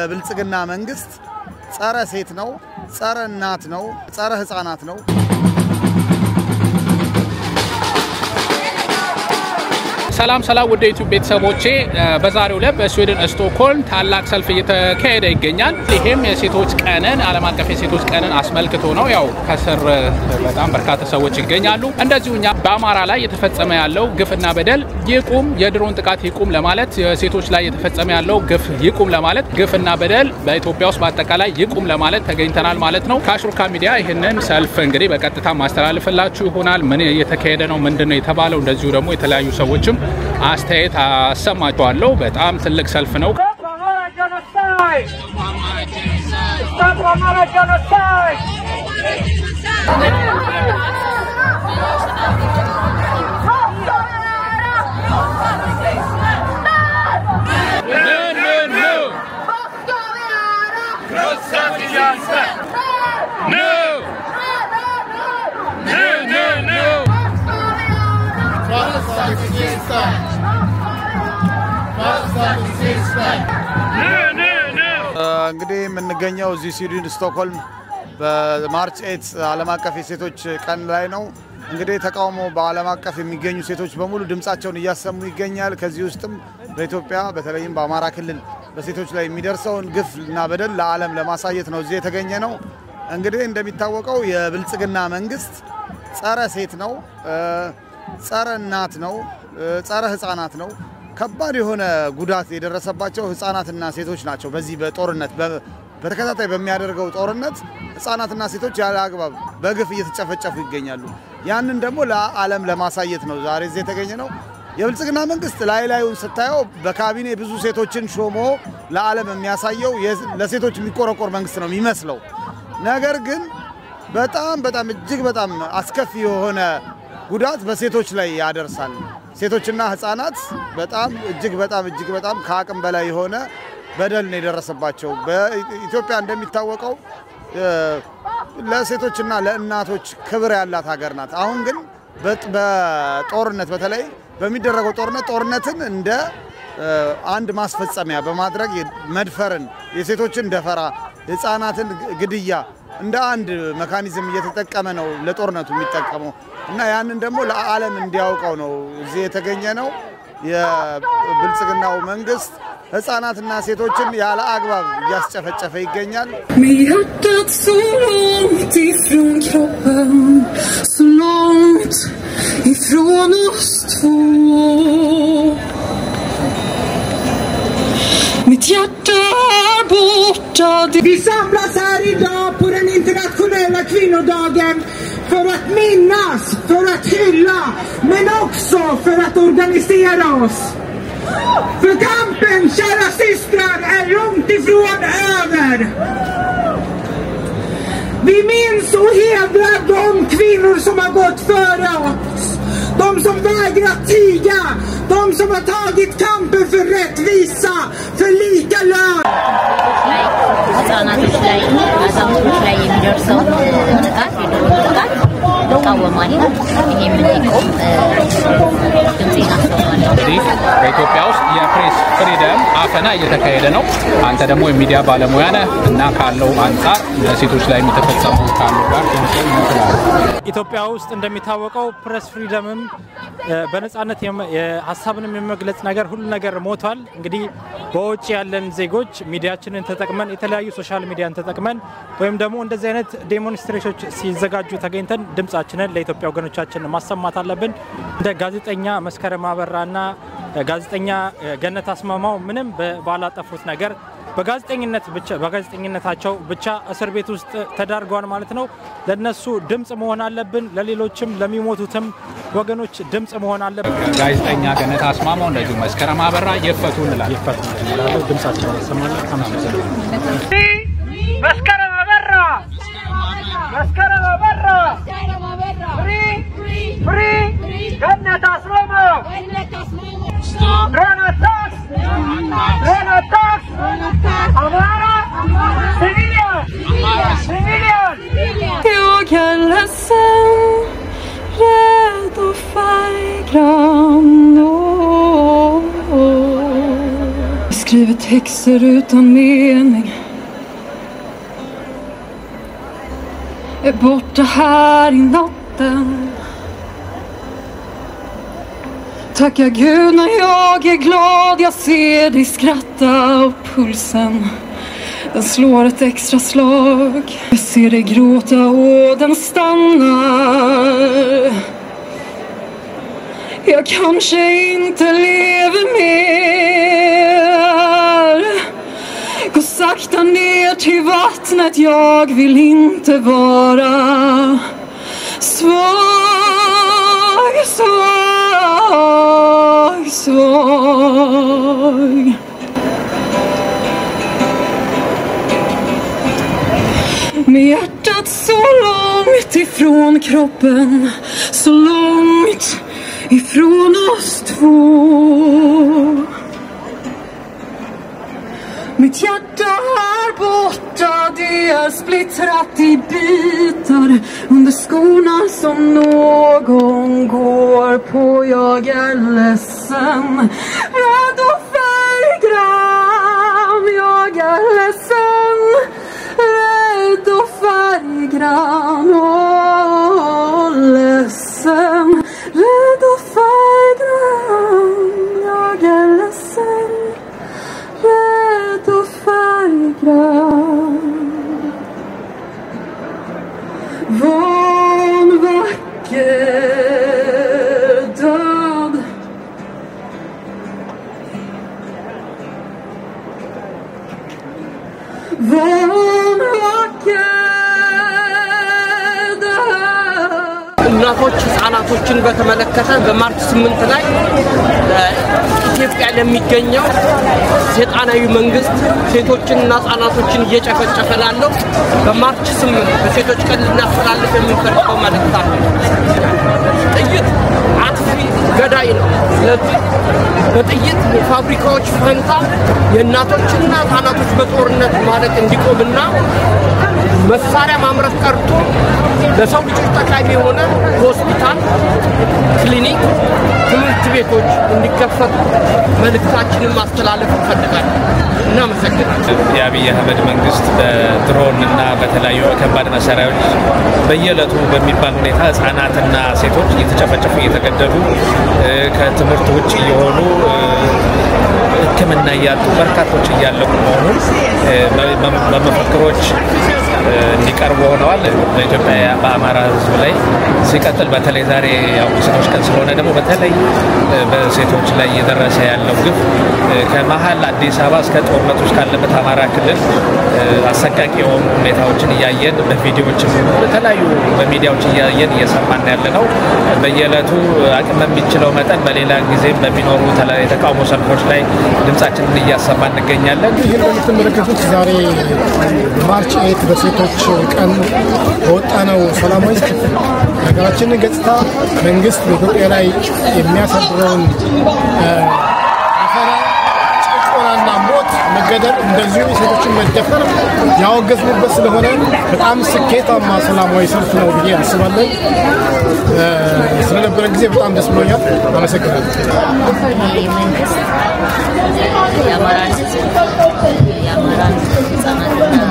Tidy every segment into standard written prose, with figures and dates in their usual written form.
ብልጽግና መንግስት ጸረ ሴት ነው ጸረ እናት ነው ጸረ ህፃናት ነው ሰላም ወደ ዩቲዩብ ቤተሰቦቼ በዛሬው ዕለት በስዊድን ስቶክሆልም ታላቅ ሰልፍ እየተካሄደ ይገኛል ይሄም የሴቶች ቀንን ዓለም አቀፍ የሴቶች ቀንን አስመልክቶ ነው ያው ከስር በጣም በርካታ ሰዎች ይገኛሉ እንደዚሁኛ በአማራ ላይ የተፈጸመ ያለው ግፍና በደል ይቁም የድሮን ጥቃት ይቁም ለማለት የሴቶች ላይ የተፈጸመ ያለው ግፍ ይቁም ለማለት ግፍና በደል በኢትዮጵያ ውስጥ በአጠቃላይ ይቁም ለማለት ተገኝተናል ማለት ነው ካሽሩካ ሚዲያ ይሄንን ሰልፍ እንግዲህ በቀጥታ ማስተላለፍላችሁ ይሆናል ምን እየተካሄደ ነው ምንድነው የተባለው እንደዚሁ ደግሞ የተለያዩ ሰዎችም አስተያየት አሰማቸዋለሁ በጣም ትልቅ ሰልፍ ነው እንግዲህ የምንገኘው እዚህ ስዊድን ስቶክሆልም በማርች 8 ዓለም አቀፍ የሴቶች ቀን ላይ ነው እንግዲህ ተቃውሞ በዓለም አቀፍ የሚገኙ ሴቶች በሙሉ ድምጻቸውን እያሰሙ ይገኛል ከዚህ ውስጥም በኢትዮጵያ በተለይም በአማራ ክልል በሴቶች ላይ የሚደርሰውን ግፍና በደል ለዓለም ለማሳየት ነው እዚህ የተገኘ ነው እንግዲህ እንደሚታወቀው የብልጽግና መንግስት ጸረ ሴት ነው ጸረ እናት ነው ጸረ ህፃናት ነው ከባድ የሆነ ጉዳት የደረሰባቸው ህፃናትና ሴቶች ናቸው በዚህ በጦርነት በተከታታይ በሚያደርገው ጦርነት ህፃናትና ሴቶች ያለ አግባብ በግፍ እየተጨፈጨፉ ይገኛሉ ያንን ደግሞ ለዓለም ለማሳየት ነው ዛሬ እዚህ የተገኘ ነው የብልጽግና መንግስት ላይላዩን ስታየው በካቢኔ ብዙ ሴቶችን ሾሞ ለዓለም የሚያሳየው ለሴቶች የሚቆረቆር መንግስት ነው የሚመስለው ነገር ግን በጣም እጅግ በጣም አስከፊ የሆነ ጉዳት በሴቶች ላይ ያደርሳል ሴቶችና ህፃናት በጣም እጅግ በጣም ከአቅም በላይ የሆነ በደል ነው የደረሰባቸው በኢትዮጵያ እንደሚታወቀው ለሴቶችና ለእናቶች ክብር ያላት ሀገር ናት አሁን ግን በጦርነት በተለይ በሚደረገው ጦርነትን እንደ አንድ ማስፈጸሚያ በማድረግ መድፈርን የሴቶችን ደፈራ ህፃናትን ግድያ እንደ አንድ መካኒዝም እየተጠቀመ ነው ለጦርነቱ የሚጠቀመው እና ያንን ደግሞ ለዓለም እንዲያውቀው ነው እዚህ የተገኘ ነው የብልጽግናው መንግስት ህፃናትና ሴቶችን ያለ አግባብ እያስጨፈጨፈ ይገኛል ሚያጣት ሶሎንት ifrån kroppen så långt ifrån oss två mitt hjärta är borta Vi samlas här idag på den internationella kvinnodagen för att minnas, för att hylla, men också för att organisera oss. För kampen, kära systrar, är långt ifrån över. Vi minns och hedrar de kvinnor som har gått före oss. De som vägrat tiga, de som har tagit kampen för rättvisa, för lika lön. ህፃናቶች ላይ አዛውንቶች ላይ የሚደርሰው ጥቃት ይደረጋል ተቃውሟል ይሄ ምን ይቆም ድምጽ አሰማለሁ በኢትዮጵያ ውስጥ የፕሬስ ፍሪደም አፈና እየተካሄደ ነው አንተ ደግሞ የሚዲያ ባለሙያ ነህ እና ካለው አንፃር ለሴቶች ላይ የሚተፈጸሙ ካሉ ጋር ኢትዮጵያ ውስጥ እንደሚታወቀው ፕሬስ ፍሪደምም በነጻነት የሐሳብንም የመግለጽ ነገር ሁሉ ነገር ሞቷል እንግዲህ በውጭ ያለን ዜጎች ሚዲያችንን ተጠቅመን የተለያዩ ሶሻል ሚዲያን ተጠቅመን ወይም ደግሞ እንደዚህ አይነት ዴሞንስትሬሽኖች ሲዘጋጁ ተገኝተን ድምጻችንን ለኢትዮጵያ ወገኖቻችን ማሰማት አለብን እንደ ጋዜጠኛ መስከረም አበራና ጋዜጠኛ ገነት አስማማው ምንም ባላጠፉት ነገር በጋዜጠኝነታቸው ብቻ እስር ቤት ውስጥ ተዳርገዋል ማለት ነው ለነሱ ድምጽ መሆን አለብን ለሌሎችም ለሚሞቱትም ወገኖች ድምጽ መሆን አለብን ጋዜጠኛ ገነት አስማማው እንደዚሁ መስከረም አበራ ይፈቱ እንላለን ድምጻቸው ያሰማናል አመሰግናለሁ መስከረም አበራ ፍሪ ገነት አስማማው Renatax Amara Civilian Jag är ledsen rädd och färggrann skrivit texter utan mening är borta här i natten. Tacka Gud när jag är glad, jag ser dig skratta och pulsen den slår ett extra slag. Jag ser dig gråta och den stannar. Jag kanske inte lever mer. Gå sakta ner till vattnet, jag vill inte vara svag, svag, svag. Med hjärtat så långt ifrån kroppen, så långt ifrån oss två. Mitt hjärta här borta, det är splittrat i bitar under skorna som någon går på. Jag är ledsen, rädd och färggrann. Jag är ledsen, rädd och färggrann. Åh, ledsen, rädd och färggrann. Jag är ledsen, rädd och färggrann. Vanvacker död. እናቶች ህፃናቶችን በተመለከተ በማርች 8 ላይ ኢትዮጵያ ለሚገኘው ሰይጣናዊ መንግስት ሴቶችንና ህፃናቶችን እየጨፈጨፈ ላለው በማርች 8 በሴቶች ቀን ልናስተላልፍ የምንፈልገው መልእክት አለ። ጥይት አጥፊ ገዳይ ነው። ስለዚህ በጥይት ፋብሪካዎች ፈንታ የእናቶችና ህፃናቶች በጦርነት ማለቅ እንዲቆምና መሳሪያ ማምረት ቀርቶ ለሰው ልጆች ጠቃሚ የሆነ ሆስፒታል፣ ክሊኒክ፣ ትምህርት ቤቶች እንዲከፈቱ መልእክታችንን ማስተላለፍ እንፈልጋለን። እናመሰግናለን። የአብይ አህመድ መንግስት በድሮን እና በተለያዩ ከባድ መሳሪያዎች በየዕለቱ በሚባል ሁኔታ ህፃናትና ሴቶች እየተጨፈጨፉ እየተገደሉ ከትምህርት ውጭ የሆኑ ሕክምና እያጡ በርካቶች እያለቁ መሆኑን በመፈክሮች እንዲቀርቡ ሆነዋል። በኢትዮጵያ በአማራ ህዝብ ላይ ሲቀጥል በተለይ ዛሬ ያው ሴቶች ቀን ስለሆነ ደግሞ በተለይ በሴቶች ላይ እየደረሰ ያለው ግፍ ከመሀል አዲስ አበባ እስከ ጦርነቱ ካለበት አማራ ክልል አሰቃቂ የሆኑ ሁኔታዎችን እያየን በቪዲዮዎችም በተለያዩ በሚዲያዎች እያየን እየሰማን ያለነው በየዕለቱ አቅም በሚችለው መጠን በሌላ ጊዜ በሚኖሩ የተቃውሞ ሰልፎች ላይ ድምጻችንን እያሰማን እንገኛለን። ይህን በምትመለከቱት ዛሬ ማርች 8 በሴቶች ቀን በወጣነው ሰላማዊ ሰልፍ ሀገራችንን ገጽታ መንግስት በኢትዮጵያ ላይ የሚያሳድረውን ጭቆናና ሞት መገደል እንደዚሁ የሴቶችን መደፈር ያወገዝንበት ስለሆነ በጣም ስኬታማ ሰላማዊ ሰልፍ ነው ብዬ አስባለሁ። ስለነበረን ጊዜ በጣም ደስ ብሎኛል። አመሰግናለሁ። መንግስት የአማራን ህዝብ የአማራን ህጻናትና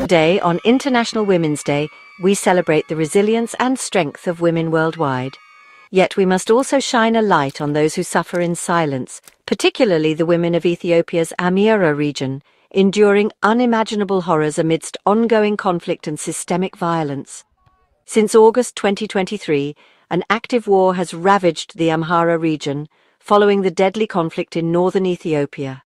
Today, on International Women's Day, we celebrate the resilience and strength of women worldwide. Yet we must also shine a light on those who suffer in silence, particularly the women of Ethiopia's Amhara region, enduring unimaginable horrors amidst ongoing conflict and systemic violence. Since August 2023, an active war has ravaged the Amhara region, following the deadly conflict in northern Ethiopia.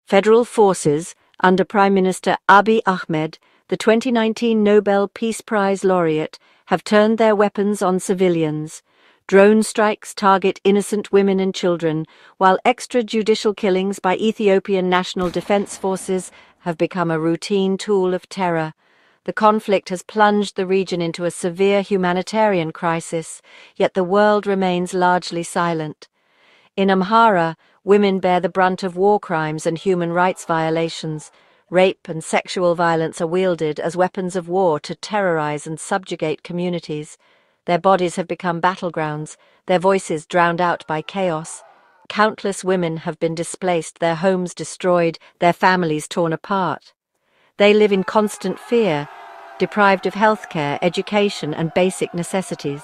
Federal forces, under Prime Minister Abiy Ahmed, the 2019 Nobel Peace Prize laureate, have turned their weapons on civilians. Drone strikes target innocent women and children, while extrajudicial killings by Ethiopian National Defense Forces have become a routine tool of terror. The conflict has plunged the region into a severe humanitarian crisis, yet the world remains largely silent. In Amhara, women bear the brunt of war crimes and human rights violations. Rape and sexual violence are wielded as weapons of war to terrorize and subjugate communities. Their bodies have become battlegrounds, their voices drowned out by chaos. Countless women have been displaced, their homes destroyed, their families torn apart. They live in constant fear, deprived of healthcare, education, and basic necessities.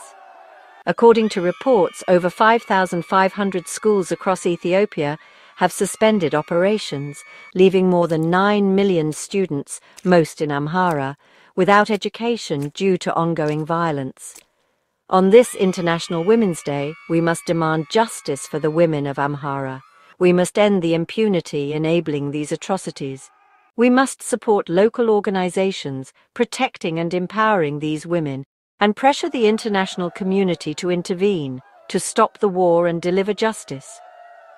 According to reports, over 5,500 schools across Ethiopia have suspended operations, leaving more than 9 million students, most in Amhara, without education due to ongoing violence. On this International Women's Day, we must demand justice for the women of Amhara. We must end the impunity enabling these atrocities. We must support local organizations protecting and empowering these women and pressure the international community to intervene, to stop the war and deliver justice.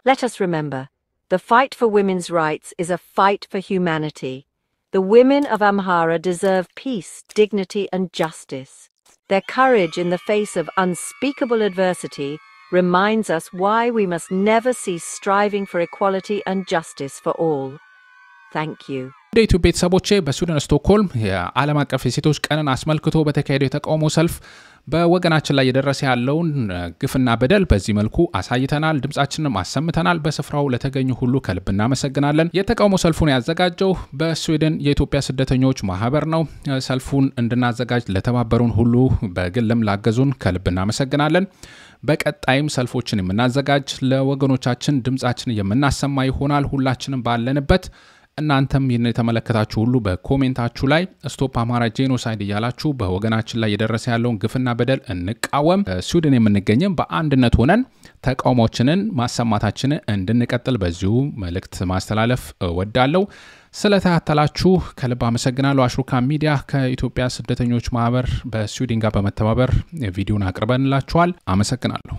Let us remember, the fight for women's rights is a fight for humanity. The women of Amhara deserve peace, dignity, and justice. Their courage in the face of unspeakable adversity reminds us why we must never cease striving for equality and justice for all. Thank you. ዴቱ ቤተሰቦቼ በስዊድን ስቶክሆልም የዓለም አቀፍ የሴቶች ቀንን አስመልክቶ በተካሄደው የተቃውሞ ሰልፍ በወገናችን ላይ የደረሰ ያለውን ግፍና በደል በዚህ መልኩ አሳይተናል ድምጻችንንም አሰምተናል በስፍራው ለተገኙ ሁሉ ከልብ እናመሰግናለን የተቃውሞ ሰልፉን ያዘጋጀው በስዊድን የኢትዮጵያ ስደተኞች ማህበር ነው ሰልፉን እንድናዘጋጅ ለተባበሩን ሁሉ በግልም ላገዙን ከልብ እናመሰግናለን በቀጣይም ሰልፎችን የምናዘጋጅ ለወገኖቻችን ድምጻችን የምናሰማ ይሆናል ሁላችንም ባለንበት እናንተም ይህን የተመለከታችሁ ሁሉ በኮሜንታችሁ ላይ ስቶፕ አማራ ጄኖሳይድ እያላችሁ በወገናችን ላይ የደረሰ ያለውን ግፍና በደል እንቃወም ስዊድን የምንገኘው በአንድነት ሆነን ተቃውሞችንን ማሰማታችንን እንድንቀጥል በዚሁ መልእክት ማስተላለፍ ወዳለው ስለተከታተላችሁ ከልብ አመሰግናለሁ አሽሩካ ሚዲያ ከኢትዮጵያ ስደተኞች ማህበር በስዊድን ጋር በመተባበር ቪዲዮን አቅርበንላችኋል አመሰግናለሁ